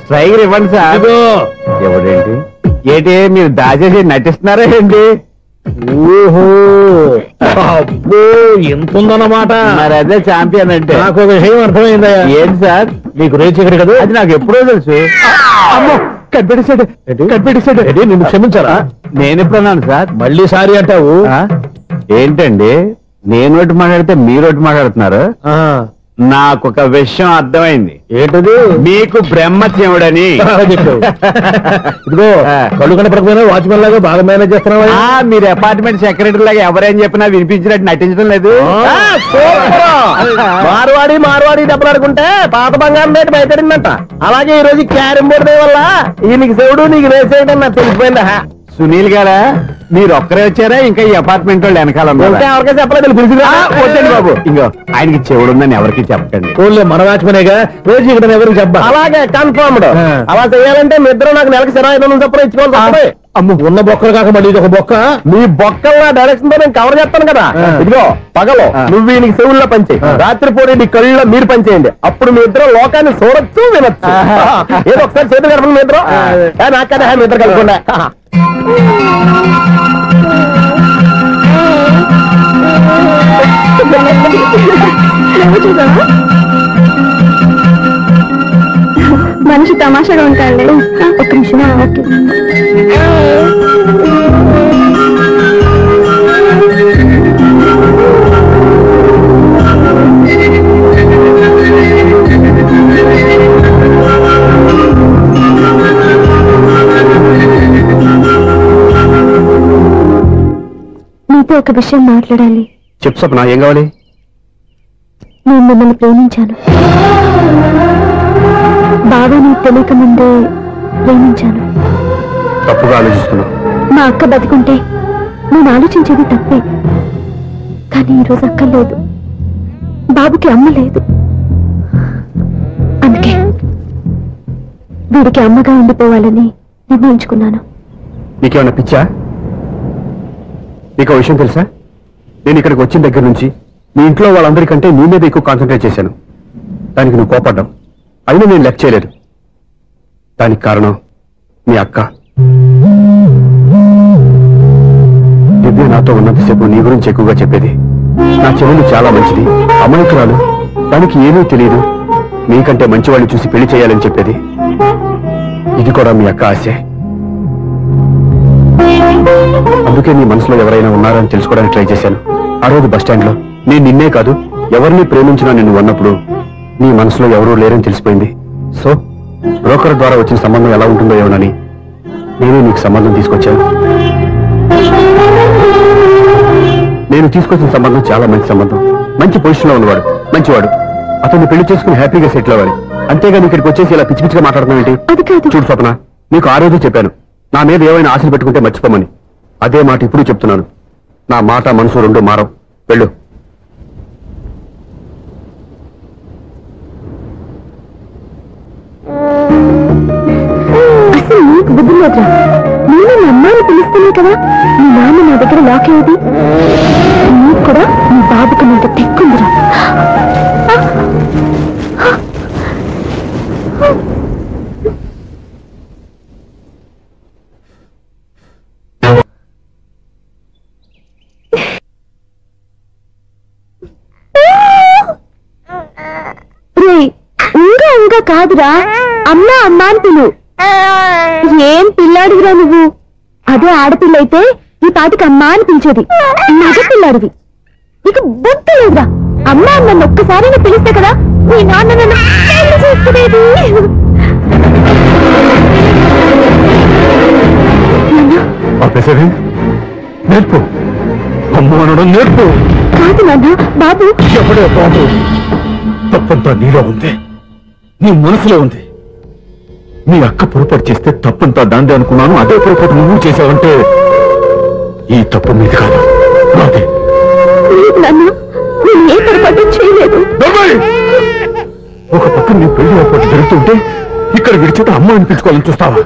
స్ట్రైకర్ ఇవ్వండి సార్. ఇదిగో. ఎవడేంటి ఏంటి మీరు దాచేసి నటిస్తున్నారా ఏంటి? ఓహో, అబ్బో ఎంత ఉందన్నమాట. మరి అదే ఛాంపియన్ అంటే. నాకు ఒక విషయం అర్థమైందయ్యా. ఏంటి సార్? నీకు రేచి ఇక్కడ కదా? అది నాకు ఎప్పుడో తెలుసు. అమ్మో, కనిపెట్టేశాడు, కనిపెట్టేశాడు. నిన్ను క్షమించారా? నేను ఎప్పుడన్నాను సార్? మళ్ళీ సారీ అంటావు? ఏంటండి, నేను ఒకటి మాట్లాడితే మీరు ఒకటి మాట్లాడుతున్నారు. నాకు ఒక విషయం అర్థమైంది. ఏంటది? మీకు బ్రహ్మత్యముడని చెప్పావు. ఇదిగో కళ్ళు కనపడకపోయినా వాచ్మెన్ లాగా బాగా మేనేజ్ చేస్తున్నావా? మీరు అపార్ట్మెంట్ సెక్రటరీ లాగా ఎవరేం చెప్పినా వినిపించినట్టు నటించడం లేదు. మార్వాడి డబ్బులు ఆడుకుంటే పాత బంగారం రేటు బయటడిందంట. అలాగే ఈ రోజు క్యారం బోర్డు వల్ల నీకు శివుడు నీకు రేసేయడం నాకు తెలిసిపోయిందా? సునీల్ గారా, మీరు ఒక్కరే వచ్చారా? ఇంకా ఈ అపార్ట్మెంట్ వాళ్ళు వెనకాల ఎవరికైనా చెప్పలేదు, పిలిచిరా? వద్దండి బాబు, ఇంకో ఆయనకి చెవుడు ఉందని ఎవరికి చెప్పకండి. ఊళ్ళో మన వాచ్మనేగా రోజు ఇక్కడ ఎవరికి చెప్పా. అలాగే కన్ఫర్మ్డ్. అలా చేయాలంటే మీ ఇద్దరు నాకు నెలకి 25,000 చొప్పున ఇచ్చుకోవాలి. అమ్మ, ఉన్న బొక్కలు కాక మళ్ళీ ఇది ఒక బొక్క. మీ బొక్కల డైరెక్షన్ తో నేను కవర్ చేస్తాను కదా. ఇదిగో పగలో నువ్వు వీనికి చెవుల్లో పనిచేయి, రాత్రిపూట నీ కళ్ళలో మీరు పనిచేయండి. అప్పుడు మీ ఇద్దరు లోకాన్ని చూడొచ్చు, వినొచ్చు. ఏదో ఒకసారి చేతులు కలపండి మీ ఇద్దరు. నాకదే మీ ఇద్దరు కలపకుండా. మనిషి తమాషాగా ఉంటాడు. ఒక నిమిషం. ఓకే, నీతో ఒక విషయం మాట్లాడాలి. చెప్పు స్వప్న, ఏం కావాలి? నేను మిమ్మల్ని ప్రేమించాను. బాగా నీకు తెలియక ముందే ప్రేమించాను. తప్పుగా ఆలోచిస్తున్నా. మా అక్క బతికుంటే నేను ఆలోచించేది తప్పే. కానీ ఈరోజు అక్క లేదు, బాబుకి అమ్మ లేదు. అందుకే వీడికి అమ్మగా ఉండిపోవాలని నిర్ణయించుకున్నాను. నీకేమన్నా పిచ్చా? నీకు విషయం తెలుసా? నేను ఇక్కడికి వచ్చిన దగ్గర నుంచి మీ ఇంట్లో వాళ్ళందరికంటే నీ మీద ఎక్కువ కాన్సన్ట్రేట్ చేశాను. దానికి నువ్వు కోపడ్డావు, అయినా నేను లెక్క చేయలేదు. దానికి కారణం మీ అక్క. దివ్య నాతో ఉన్నంతసేపు నీ గురించి ఎక్కువగా చెప్పేది. నా చెవులు చాలా మంచిది, అమాయకురాలు, దానికి ఏమీ తెలియదు, నీకంటే మంచివాళ్ళు చూసి పెళ్లి చేయాలని చెప్పేది. ఇది కూడా మీ అక్క ఆశే. అందుకే నీ మనసులో ఎవరైనా ఉన్నారని తెలుసుకోవడానికి ట్రై చేశాను. ఆ రోజు బస్టాండ్ లో నేను నిన్నే కాదు ఎవరిని ప్రేమించినా నిన్ను అన్నప్పుడు నీ మనసులో ఎవరూ లేరని తెలిసిపోయింది. సో బ్రోకర్ ద్వారా వచ్చిన సంబంధం ఎలా ఉంటుందో ఏమోనని నేను నీకు సంబంధం తీసుకొచ్చాను. నేను తీసుకొచ్చిన సంబంధం చాలా మంచి సంబంధం. మంచి పొజిషన్లో ఉన్నవాడు, మంచివాడు. అతన్ని పెళ్లి చేసుకుని హ్యాపీగా సెటిల్ అవ్వాలి. అంతేగాని ఇక్కడికి వచ్చేసి ఇలా పిచ్చి పిచ్చిగా మాట్లాడుతున్నావు ఏంటి? చూడు స్వప్న, నీకు ఆ రోజు చెప్పాను నా మీద ఏమైనా ఆశలు పెట్టుకుంటే మర్చిపోమని. అదే మాట ఇప్పుడు చెప్తున్నాను. నా మాట మనసు రెండు మారవు. వెళ్ళు. అసలు నీకు బుద్ధి లేదురా. నేను మా అమ్మాయిని పిలుస్తానే కదా మీ నాన్న నా దగ్గర లాక్ అయ్యేది. నీకు కూడా నీ బాబుకు నీకు తెక్కుందిరా. ఇంకా కాదురా, అమ్మా అమ్మా అని పిలు. ఏం పిల్లాడివిరా నువ్వు? అదే ఆడపిల్ల అయితే ఈ పాటికి అమ్మా అని పిలిచేది. మగ పిల్లాడివి. నీకు బుద్ధి లేదురా. అమ్మా నన్ను ఒక్కసారి పిలిస్తే కదా మీ నాన్న నన్ను పెళ్లి చేసుకునేది. నేర్పు, అమ్మ అనడం నేర్పు. కాదు నాన్న, బాబు. ఎవడే బాబు? తప్పంతా నీలో ఉంది, నీ మనసులో ఉంది. నీ అక్క పొరపాటు చేస్తే తప్పంతా దాందే అనుకున్నాను. అదే పొరపాటు నువ్వు చేసావంటే ఈ తప్పు మీద కాదు, నాదే. నాన్న, నేను ఏ పొరపాటు చేయలేదు. ఒక పక్క నీ పెళ్లి ఏర్పాటు జరుగుతుంటే ఇక్కడ విడిచేట అమ్మ అనిపించుకోవాలని చూస్తావా?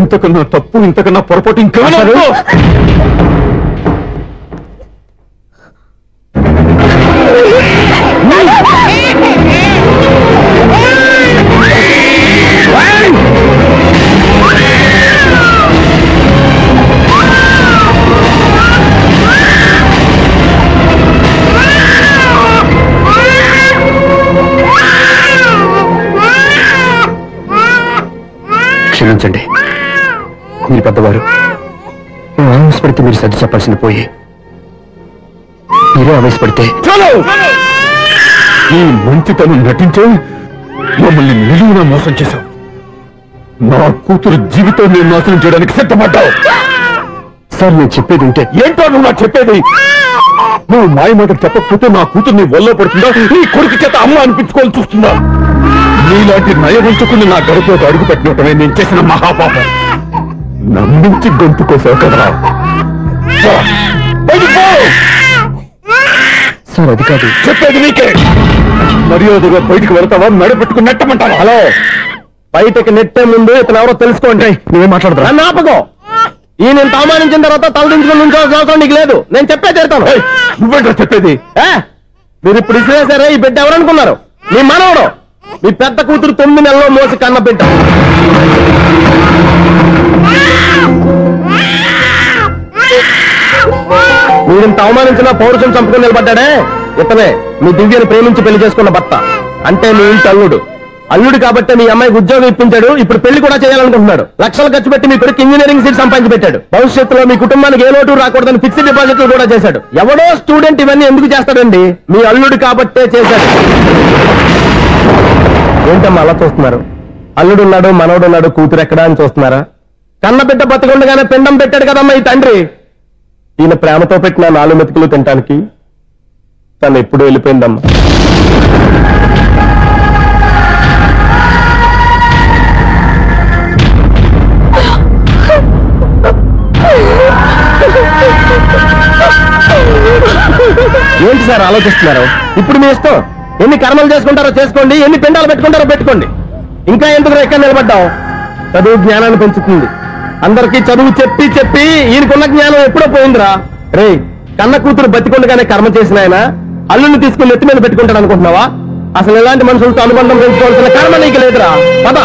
ఇంతకన్నా తప్పు, ఇంతకన్నా పొరపాటు ఇంకా క్షమించండి, మీరు పెద్దవారు. నేను ఆవేశపడితే మీరు సర్ది చెప్పాల్సిన పోయి మీరే ఆవేశపడితే. ఈ మంచితనం నటించే మమ్మల్ని నిలువున మోసం చేశావు. నా కూతురు జీవితం నేను నాశనం చేయడానికి సిద్ధపడ్డావు. సార్, నేను చెప్పేది ఉంటే. ఏంటో నువ్వు నాకు చెప్పేది? నువ్వు మాయ మాటకు చెప్పకపోతే నా కూతుర్ని ఒళ్ళో పడుతుందా? నీ కొడుకు చేత అమ్మ అనిపించుకోవాలని చూస్తుందా? నీలాంటి నయవంచుకుని నా గడపలోకి అడుగు పెట్టినట్టమే నేను చేసిన మహాపాపం. నమ్మించి గొంతు కోసావు కదరా. సార్, అది కాదు. చెప్పేది నీకే. మర్యాదగా బయటికి వెళ్తావా, మెడ పెట్టుకుని నెట్టమంటావా? హలో, బయటకి నెట్టే ముందు ఇతను ఎవరో తెలుసుకోండి. నువ్వేం మాట్లాడతా? నన్ను ఆపకో. ఈ నేను అవమానించిన తర్వాత తలదించుకుని నుంచోవాల్సిన అవసరం నీకు లేదు. నేను చెప్పే తీరుతాను. నువ్వేంటో చెప్పేది? మీరు ఇప్పుడు ఇసిరేసారే, ఈ బిడ్డ ఎవరనుకున్నారు? మీ మనవడు, మీ పెద్ద కూతురు 9 నెలల్లో మోసి కన్న బిడ్డ. మీరింత అవమానించిన పౌరుషం చంపుకుని నిలబడ్డాడే ఇతనే మీ దివ్యని ప్రేమించి పెళ్లి చేసుకున్న భర్త. అంటే మీ ఇంటి అల్లుడు. అల్లుడు కాబట్టి మీ అమ్మాయికి ఉద్యోగం ఇప్పించాడు. ఇప్పుడు పెళ్లి కూడా చేయాలనుకుంటున్నాడు. లక్షలు ఖర్చు పెట్టి మీ కొడుకు ఇంజనీరింగ్ సీట్ సంపాదించి పెట్టాడు. భవిష్యత్తులో మీ కుటుంబానికి ఏ లోటు రాకూడదని ఫిక్స్డ్ డిపాజిట్లు కూడా చేశాడు. ఎవడో స్టూడెంట్ ఇవన్నీ ఎందుకు చేస్తాడండి? మీ అల్లుడు కాబట్టే చేశాడు. ఏంటమ్మా అలా చూస్తున్నారు? అల్లుడున్నాడు, మనవడున్నాడు, కూతురు ఎక్కడా అని చూస్తున్నారా? కన్నబిడ్డ బతికుండగానే పిండం పెట్టాడు కదమ్మా ఈ తండ్రి. ఈయన ప్రేమతో పెట్టిన 4 మెతుకులు తినటానికి తను ఎప్పుడు వెళ్ళిపోయిందమ్మా. ఏంటి సార్ ఆలోచిస్తున్నారు? ఇప్పుడు మీ ఇష్టం. ఎన్ని కర్మలు చేసుకుంటారో చేసుకోండి, ఎన్ని పిండాలు పెట్టుకుంటారో పెట్టుకోండి. ఇంకా ఎందుకు ఎక్కడ నిలబడ్డావు? చదువు జ్ఞానాన్ని పెంచుతుంది. అందరికీ చదువు చెప్పి చెప్పి ఈయనకున్న జ్ఞానం ఎప్పుడో పోయిందిరా. రే, కన్న కూతురు బతికొండగానే కర్మ చేసిన ఆయన అల్లుని తీసుకుని నెత్తి మీద పెట్టుకుంటాడు అనుకుంటున్నావా? అసలు ఎలాంటి మనుషులతో అనుబంధం పెంచుకోవాల్సిన కర్మ నీకు లేదురా. పద.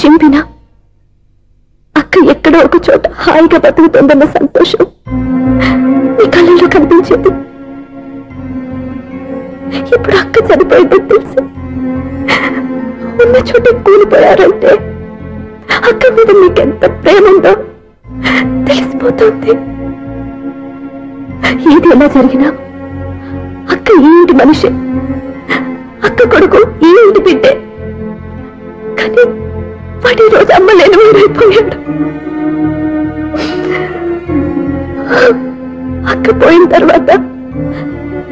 చింపినా అక్క ఎక్కడో ఒక చోట హాయిగా బతుకుతుందన్న సంతోషం నీ కళ్ళల్లో కనిపించేది. ఇప్పుడు అక్క చనిపోయిందని తెలిసి ఉన్న చోట కూలిపోయారంటే అక్క మీద నీకెంత ప్రేమ ఉందో తెలిసిపోతుంది. ఏది ఎలా జరిగినా అక్క ఈ ఇంటి మనిషి, అక్క కొడుకు ఈ ఇంటి బిడ్డే. కానీ వాడి రోజు అమ్మలేని వేరైపోయాడు. అక్క పోయిన తర్వాత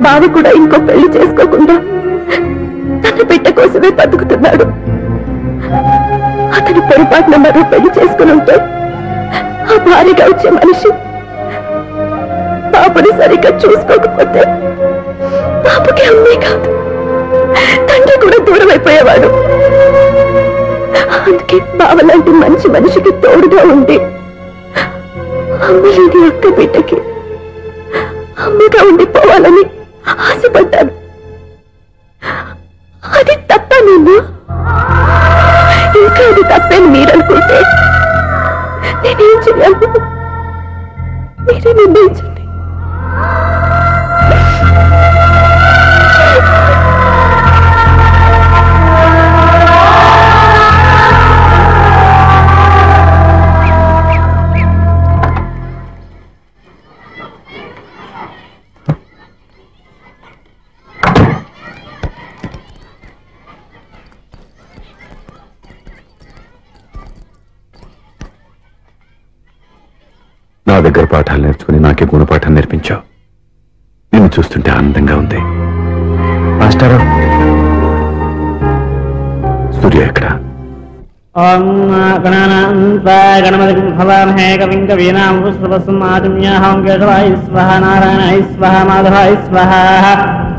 బావ కూడా ఇంకో పెళ్లి చేసుకోకుండా తన బిడ్డ కోసమే బతుకుతున్నాడు. అతను పొరపాటున మరో పెళ్లి చేసుకుని ఉంటే ఆ భారీగా వచ్చే మనిషి బాబుని సరిగ్గా చూసుకోకపోతే బాబుకి అమ్మే కాదు తండ్రి కూడా దూరం అయిపోయేవాడు. అందుకే బావలాంటి మంచి మనిషికి తోడుగా ఉండి అమ్మలేని అక్క బిడ్డకి అమ్మగా ఉండిపోవాలని ఆశపడ్డాను. అది తప్ప నేను ఇంకా అది తప్పని మీరనుకుంటే నేనేం చేయాలి? మీరే నిర్ణయించండి. నా దగ్గర పాఠాలు నేర్చుకుని నాకే గుణపాఠం నేర్పించావు. నిన్ను చూస్తుంటే ఆనందంగా ఉంది. మాస్టారు, సూర్య ఎక్కడ?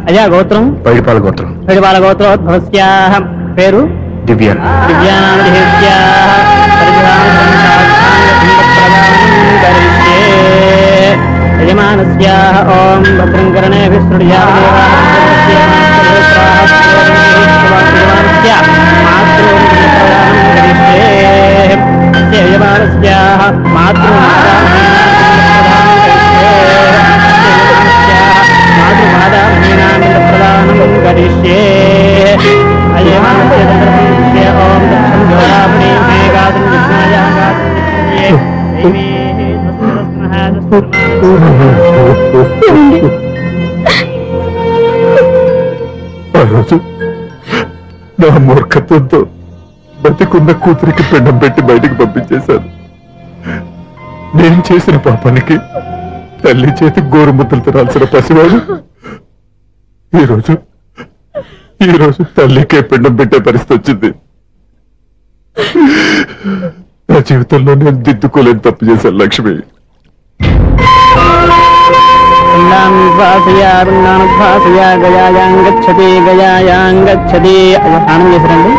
అయ్యా గోత్రం పైడిపాల గోత్రం. పైడిపాల గోత్రోద్భవస్య. పేరు దివ్య. యజమానస్య ఓం భద్రం కరణే మాతృమాదానం కరిష్యే. ఓం ఆ రోజు నా మూర్ఖత్వంతో బతికున్న కూతురికి పిండం పెట్టి బయటికి పంపించేశాను. నేను చేసిన పాపానికి తల్లి చేతి గోరుముద్దలు తినాల్సిన పసివాడు ఈ రోజు తల్లికే పిండం పెట్టే పరిస్థితి వచ్చింది. నా జీవితంలో నేను దిద్దుకోలేని తప్పు చేశాను లక్ష్మి. గయాయాంగచ్చతి గయాయాంగచ్చతి. స్నానం చేశారండి?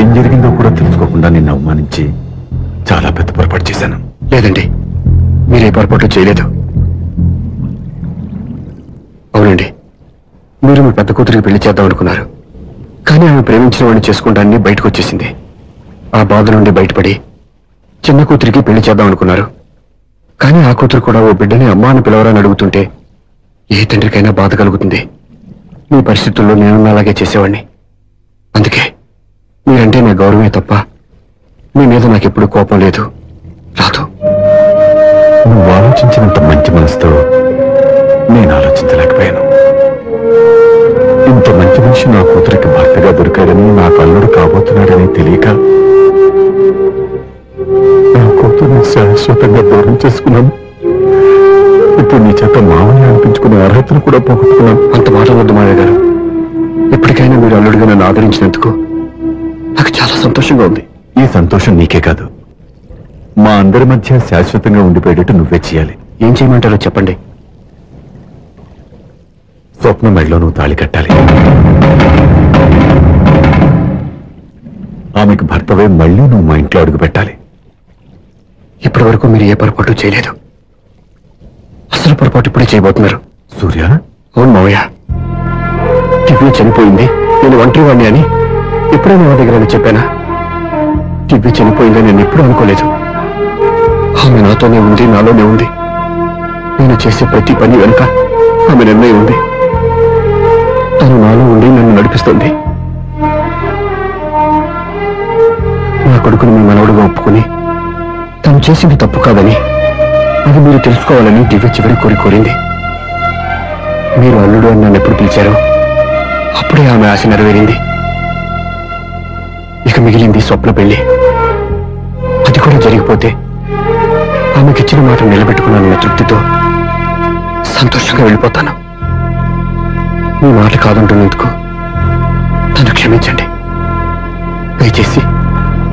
ఏం జరిగిందో కూడా తెలుసుకోకుండా నిన్ను అవమానించి చాలా పెద్ద పొరపాటు చేశాను. లేదండి, మీరే పొరపాటు చేయలేదు. అవునండి, మీరు మీ పెద్ద కూతురికి పెళ్లి చేద్దాం అనుకున్నారు. కానీ ఆమె ప్రేమించిన వాడిని చేసుకుంటానని బయటకు వచ్చేసింది. ఆ బాధ నుండి బయటపడి చిన్న కూతురికి పెళ్లి చేద్దాం అనుకున్నారు. కానీ ఆ కూతురు కూడా ఓ బిడ్డని అమ్మా అని పిలవరని అడుగుతుంటే ఏ తండ్రికైనా బాధ కలుగుతుంది. మీ పరిస్థితుల్లో నేను అలాగే చేసేవాడిని. అందుకే మీరంటే నా గౌరవమే తప్ప మీ మీద నాకెప్పుడు కోపం లేదు, రాదు. నువ్వు ఆలోచించినంత మంచి మనసుతో నేను ఆలోచించలేకపోయాను. ఇంత మంచి మనిషి నా కూతురికి భర్తగా దొరికాడని, నా కల్లుడు కాబోతున్నాడని తెలియక శాశ్వతంగా దూరం చేసుకున్నాను. ఇప్పుడు నీ చేత మామని అనిపించుకునే అర్హతను కూడా పోగొట్టుకున్నాను. అంత మాట వద్దు మావయ్య గారు. ఎప్పటికైనా మీరు అల్లుడిగా నన్ను ఆదరించినందుకు నాకు చాలా సంతోషంగా ఉంది. ఈ సంతోషం నీకే కాదు, మా అందరి మధ్య శాశ్వతంగా ఉండిపోయేటట్టు నువ్వే చేయాలి. ఏం చేయమంటారో చెప్పండి. స్వప్న మెడలో నువ్వు తాళి కట్టాలి. ఆమెకు భర్తవే మళ్ళీ నువ్వు మా ఇంట్లో అడుగు పెట్టాలి. ఇప్పటి వరకు మీరు ఏ పొరపాటు చేయలేదు. అసలు పొరపాటు ఇప్పుడే చేయబోతున్నారు. సూర్య, అవును మావయ్య, దివ్య చనిపోయింది, నేను ఒంటరి వాణ్ణి అని ఎప్పుడైనా నా దగ్గర చెప్పానా? దివ్య చనిపోయిందని నేను ఎప్పుడూ అనుకోలేదు. ఆమె నాతోనే ఉంది, నాలోనే ఉంది. నేను చేసే ప్రతి పని వెనుక ఆమె నిర్ణయం ఉంది. తను నాలో ఉండి నన్ను నడిపిస్తుంది. నా కొడుకుని మీ మనవడుగా ఒప్పుకుని తను చేసింది తప్పు కాదని, అది మీరు తెలుసుకోవాలని దివ్య చివరి కోరింది. మీరు అల్లుడు అని నన్ను ఎప్పుడు పిలిచారో అప్పుడే ఆమె ఆశ నెరవేరింది. ఇక మిగిలింది స్వప్న పెళ్లి. అది కూడా జరిగిపోతే ఆమెకిచ్చిన మాట నిలబెట్టుకున్నానన్న తృప్తితో సంతోషంగా వెళ్ళిపోతాను. మీ మాట కాదంటున్నందుకు నన్ను క్షమించండి. దయచేసి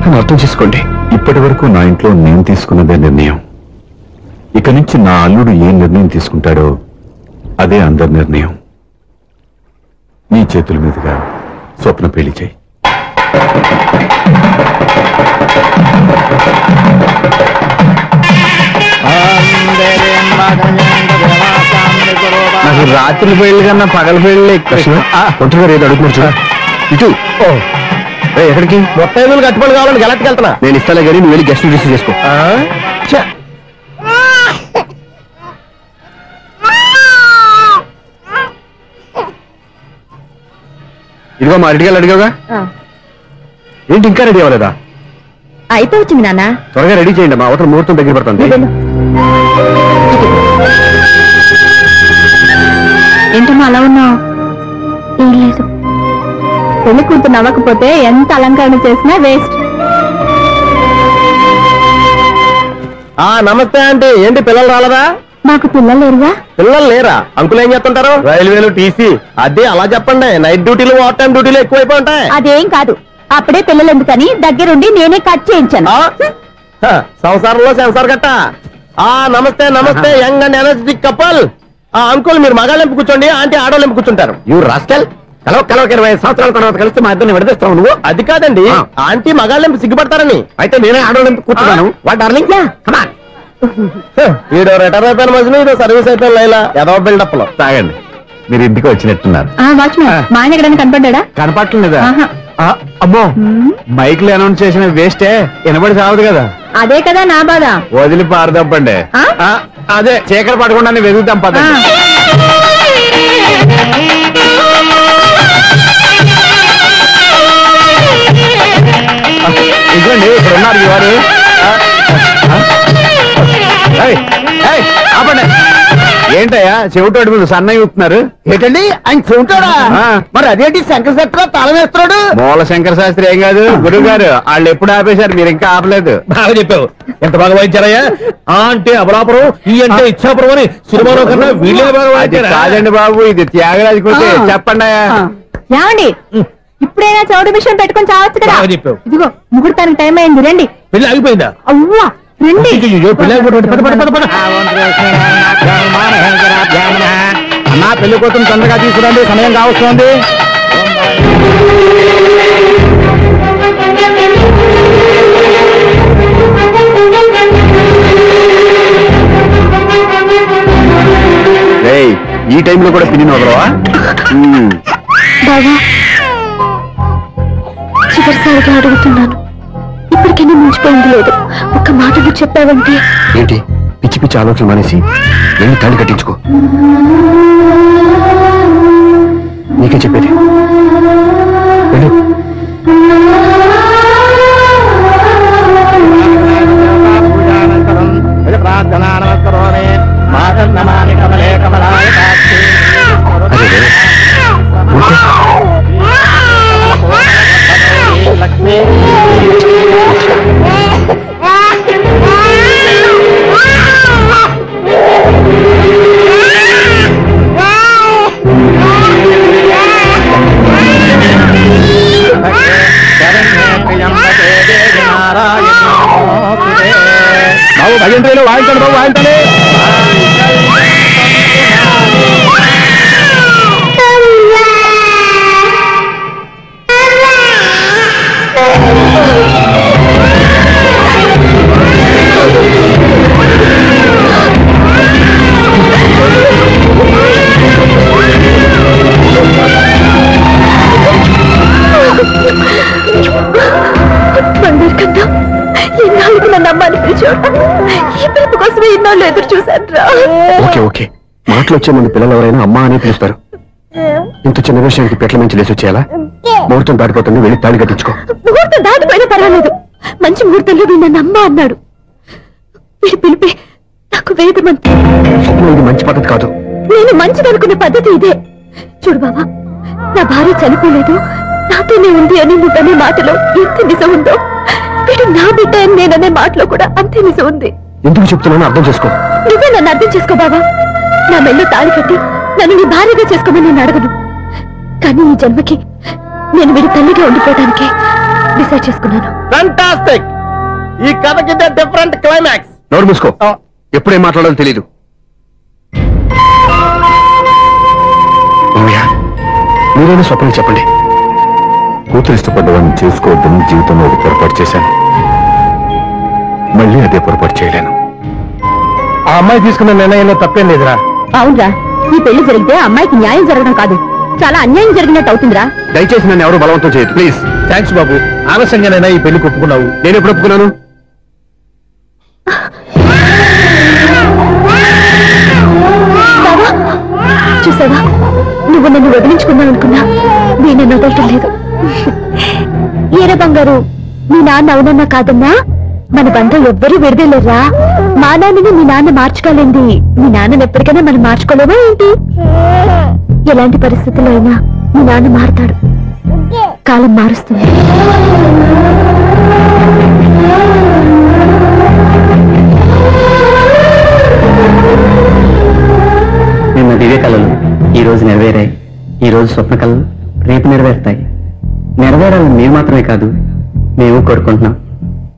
నన్ను అర్థం చేసుకోండి. ఇప్పటి వరకు నా ఇంట్లో నేను తీసుకున్నదే నిర్ణయం. ఇక నుంచి నా అల్లుడు ఏ నిర్ణయం తీసుకుంటాడో అదే అందరి నిర్ణయం. నీ చేతుల మీదుగా స్వప్న పెళ్లి చేయి. నాకు రాత్రి పెళ్లి కన్నా పగల పెళ్లి ఒంటరిగా ఏదో అడుగుతున్నారు చూడ. ఇటు ఎక్కడికి? మొత్తం కట్టుబడి కావాలని గెలట్టుకు వెళ్తున్నా. నేను ఇస్తాలే కానీ నువ్వు వెళ్ళి గెస్ట్ రిసీవ్ చేసుకో. ఇదిగో మా రెడీగా అడిగావుగా, ఏంటి ఇంకా రెడీ అవ్వలేదా? అయితే వచ్చింది నాన్న. త్వరగా రెడీ చేయండి, మా అవతల ముహూర్తం దగ్గర పడుతుంది. ఏంటమ్మా అలా ఉన్నావు? ఏం లేదు. పెళ్లి కూతురు నవ్వకపోతే ఎంత అలంకరణ చేసినా వేస్ట్. నమస్తే ఆంటీ. ఏంటి పిల్లలు రాలదా? మాకు పిల్లలు లేరుగా. పిల్లలు లేరా? అంకులు ఏం చేస్తుంటారు? రైల్వేలు, టీసీ. అదే అలా చెప్పండి. నైట్ డ్యూటీలు, ఓవర్ టైం డ్యూటీలు ఎక్కువైపోయి ఉంటాయి. అదేం కాదు, అప్పుడే పిల్లలు ఎందుకని దగ్గరుండి నేనే కట్ చేయించాను. సంసారంలో సెన్సార్ గట్ట. నమస్తే నమస్తే, young and energetic couple. Uncle మీరు మగాళ్ళెంపు కూర్చోండి, ఆంటీ ఆడోళ్ళెంపు కూర్చుంటారు. యూ రాస్కెల్, కలవ 20 సంవత్సరాల తర్వాత కలిస్తే మా ఇద్దరిని విడదీస్తావు నువ్వు. అది కాదండి, ఆంటీ మగాళ్ళెంపు సిగ్గుపడతారని. అయితే నేనే ఆడోళ్ళెంపు కూర్చున్నాను. What darling, come on. వీడో రిటైర్ అయిపోయిన మధ్యన ఇదో సర్వీస్ అయిపోయిన లైలా ఏదో బిల్డప్ లో. తాగండి, మీరు ఇంటికి వచ్చినట్టున్నారు. వాచ్మెన్ మా ఆయన ఎక్కడైనా కనపడ్డా? కనపట్లేదా? అమ్మో, మైక్ లో అనౌన్స్ చేసిన వేస్టే, వినబడి సావదు కదా. అదే కదా నా బాధ. వదిలి పారదప్పండి. అదే చీకటి పడకుండా వెతుకుతాం పదండి. ఇదిగోండి ఇక్కడ ఉన్నారు ఈ వారు. ఆపండి. ఏంటయ్యా చెవిటోడి మీద సన్నయ్య ఊపుతున్నారు? ఏంటండి ఆయన చెబుతాడా? మరి అదేంటి శంకర శక్తిలో తాళం వేస్తున్నాడు? మూల శంకర శాస్త్రి ఏం కాదు, గురువు గారు. వాళ్ళు ఎప్పుడు ఆపేశారు, మీరు ఇంకా ఆపలేదు. బాగా చెప్పావు. ఎంత బాగా వాయించారయ్యా. అంటే అబలాపురం, ఈ అంటే ఇచ్చాపురం అని సినిమాలో కన్నా వీళ్ళే బాగా వాయించారు. కాదండి బాబు, ఇది త్యాగరాజ కృతి. చెప్పండి అయ్యా. ఏమండి, ఇప్పుడైనా చౌడు మిషన్ పెట్టుకొని చావచ్చు కదా. బాగా చెప్పావు. ఇదిగో ముగ్గురు టైం అయింది, రండి. పెళ్లి ఆగిపోయిందా? అవ్వా రండి. నా పెళ్లి కోసం తొందరగా తీసుకురండి, సమయం కావస్తుంది. ఈ టైంలో కూడా పిన్ని వదలవా? బావా, చివరిసారిగా అడుగుతున్నాను, ఇప్పటికైనా మించిపోయింది లేదు. ఒక్క మాట నువ్వు చెప్పావంటే. ఏంటి పిచ్చి పిచ్చి ఆలోచన మానేసి వెళ్ళి తాళి కట్టించుకో. నీకే చెప్పేది, వెళ్ళు. వాయించండి బాబు, వాయించాలి. బంగారు కన్నా ఇన్నాళ్ళకి నన్ను అమ్మాని పిలిచాడు. ఈ పిలుపు కోసమే ఇన్నాళ్ళు ఎదురు చూశాను రా. ఓకే ఓకే, మాటలు వచ్చే ముందు పిల్లలు ఎవరైనా అమ్మా అని పిలుస్తారు. ఇంత చిన్న విషయానికి పెట్ల నుంచి లేచి వచ్చేయాలా? ముహూర్తం దాటిపోతుంది, వెళ్ళి తాళి కట్టించుకో. ముహూర్తం దాటిపోయినా పర్వాలేదు, మంచి ముహూర్తంలో వీడు నన్ను అమ్మ అన్నాడు. వీడి పిలిపే నాకు వేదమంతా. స్వప్నం, ఇది మంచి పద్ధతి కాదు. నేను మంచిదనుకునే పద్ధతి ఇదే. చూడు బాబా, నా భార్య చనిపోలేదు, నాతోనే ఉంది అని నువ్వనే మాటలో ఎంత నిజం ఉందో, వీడు నా బిడ్డ అని నేననే మాటలో కూడా అంతే నిజం ఉంది. ఎందుకు చెప్తున్నానో అర్థం చేసుకో. నువ్వే నన్ను అర్థం చేసుకో బాబా. నా మెళ్ళో తాళి కట్టి నన్ను నీ భార్యగా చేసుకోమని నేను అడగను. కానీ ఈ జన్మకి నేను వీడి తల్లిగా ఉండిపోవడానికి డిసైడ్ చేసుకున్నాను. ఫ్యాంటాస్టిక్! ఈ కథకి డిఫరెంట్ క్లైమాక్స్. నోరు మూసుకో, ఎప్పుడేం మాట్లాడాలో తెలీదు. మామయ్య, మీరైనా స్వప్నం చెప్పండి. కూతురు ఇష్టపడ్డవాడిని చేసుకోవద్దని జీవితంలో ఒక పొరపాటు చేశాను. మళ్ళీ అదే పొరపాటు చేయలేను. ఆ అమ్మాయి తీసుకున్న నిర్ణయంలో తప్పేం లేదురా. అవునరా, ఈ పెళ్లి జరిగితే అమ్మాయికి న్యాయం జరగడం కాదు, చాలా అన్యాయం జరిగినట్టు అవుతుందిరా. దయచేసి నన్ను ఎవరు బలవంతం చేయదు ప్లీజ్. థ్యాంక్స్ బాబు, ఆలస్యంగానైనా ఈ పెళ్లి ఒప్పుకున్నావు. నేను ఎప్పుడు ఒప్పుకున్నాను? చూసావా, నువ్వు నన్ను వదిలించుకున్నావు అనుకున్నా, నేను వదలటం లేదు. ఏరా బంగారు, మీ నాన్న అవునన్నా కాదన్నా మన బంధం ఎవ్వరూ విడదలేరా. మా నాన్నని మీ నాన్న మార్చుకోలేంది, మీ నాన్నని ఎప్పటికైనా మనం మార్చుకోలేమా ఏంటి? ఎలాంటి పరిస్థితుల్లో అయినా మీ నాన్న మారుతాడు, కాలం మారుస్తుంది. నిన్న దివ్య కళలు ఈ రోజు నెరవేరాయి. ఈ రోజు స్వప్న కళలు రేపు నెరవేరుతాయి. నెరవేరాలని మీరు మాత్రమే కాదు, మేము కోరుకుంటున్నాం.